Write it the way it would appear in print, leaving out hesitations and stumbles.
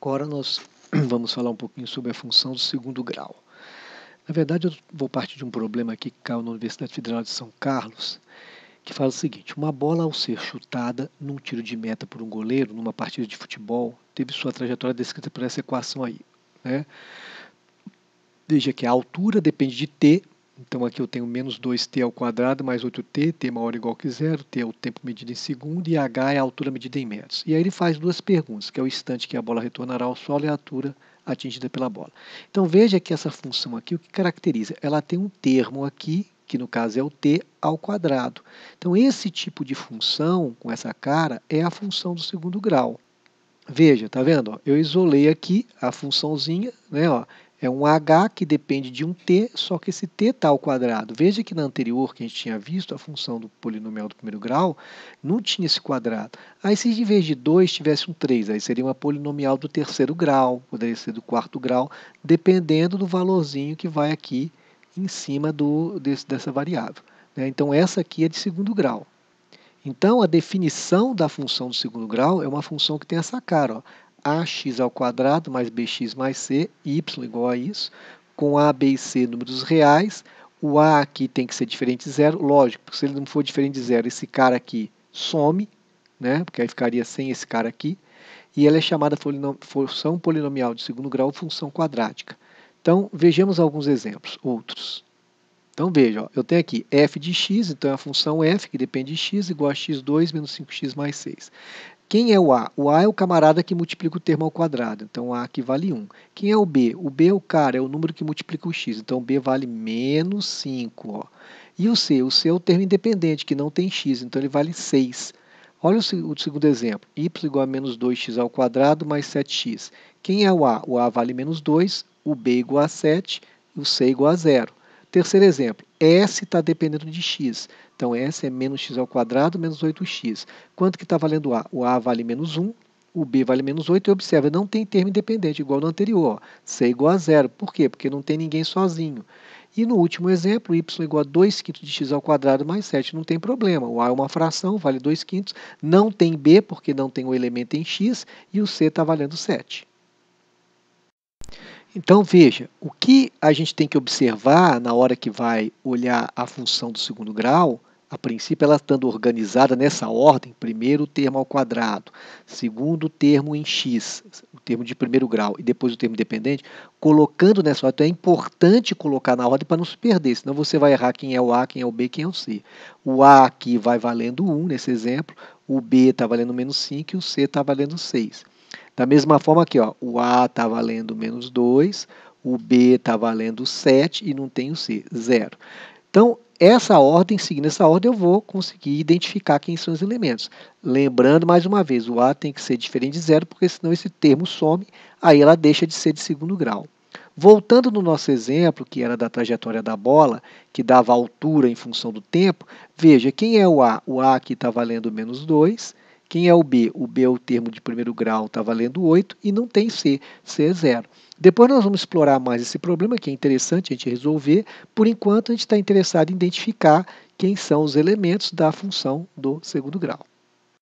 Agora nós vamos falar um pouquinho sobre a função do segundo grau. Na verdade, eu vou partir de um problema aqui que caiu na Universidade Federal de São Carlos, que fala o seguinte: uma bola ao ser chutada num tiro de meta por um goleiro, numa partida de futebol, teve sua trajetória descrita por essa equação aí, né? Veja que a altura depende de t, então aqui eu tenho menos 2t ao quadrado mais 8t, t maior ou igual que zero, t é o tempo medido em segundo e h é a altura medida em metros. E aí ele faz duas perguntas, que é o instante que a bola retornará ao solo e a altura atingida pela bola. Então veja que essa função aqui, o que caracteriza? Ela tem um termo aqui, que no caso é o t ao quadrado. Então esse tipo de função, com essa cara, é a função do segundo grau. Veja, tá vendo? Ó, eu isolei aqui a funçãozinha, né? Ó, é um h que depende de um t, só que esse t está ao quadrado. Veja que na anterior que a gente tinha visto, a função do polinomial do primeiro grau, não tinha esse quadrado. Aí se em vez de 2 tivesse um 3, aí seria uma polinomial do terceiro grau, poderia ser do quarto grau, dependendo do valorzinho que vai aqui em cima dessa variável, né? Então essa aqui é de segundo grau. Então, a definição da função do segundo grau é uma função que tem essa cara, ó, ax ao quadrado mais bx mais c, y igual a isso, com a, b e c números reais, o a aqui tem que ser diferente de zero, lógico, porque se ele não for diferente de zero, esse cara aqui some, né, porque aí ficaria sem esse cara aqui, e ela é chamada função polinomial de segundo grau, função quadrática. Então, vejamos alguns exemplos, outros. Então veja, ó, eu tenho aqui f de x, então é a função f, que depende de x, igual a x2 menos 5x mais 6. Quem é o a? O a é o camarada que multiplica o termo ao quadrado, então o a aqui vale 1. Quem é o b? O b é o cara, é o número que multiplica o x, então o b vale menos 5. Ó. E o c? O c é o termo independente, que não tem x, então ele vale 6. Olha o segundo exemplo, y igual a menos 2x ao quadrado mais 7x. Quem é o a? O a vale menos 2, o b igual a 7 e o c igual a 0. Terceiro exemplo, S está dependendo de x. Então, S é menos x ao quadrado menos 8x. Quanto que está valendo A? O A vale menos 1, o B vale menos 8. E observa, não tem termo independente, igual no anterior. Ó. C igual a 0. Por quê? Porque não tem ninguém sozinho. E no último exemplo, y igual a 2 quintos de x ao quadrado mais 7. Não tem problema. O A é uma fração, vale 2 quintos. Não tem B, porque não tem o elemento em x. E o C está valendo 7. Então, veja, o que a gente tem que observar na hora que vai olhar a função do segundo grau, a princípio ela estando organizada nessa ordem, primeiro o termo ao quadrado, segundo o termo em x, o termo de primeiro grau, e depois o termo dependente, colocando nessa ordem. Então é importante colocar na ordem para não se perder, senão você vai errar quem é o A, quem é o B, quem é o C. O A aqui vai valendo 1 nesse exemplo, o B está valendo menos 5 e o C está valendo 6. Da mesma forma aqui, ó, o A está valendo menos 2, o B está valendo 7 e não tem o C, 0. Então, seguindo essa ordem, eu vou conseguir identificar quem são os elementos. Lembrando, mais uma vez, o A tem que ser diferente de 0, porque senão esse termo some, aí ela deixa de ser de segundo grau. Voltando no nosso exemplo, que era da trajetória da bola, que dava altura em função do tempo, veja, quem é o A? O A aqui está valendo menos 2. Quem é o B? O B é o termo de primeiro grau, está valendo 8 e não tem C, C é 0. Depois nós vamos explorar mais esse problema, que é interessante a gente resolver. Por enquanto, a gente está interessado em identificar quem são os elementos da função do segundo grau.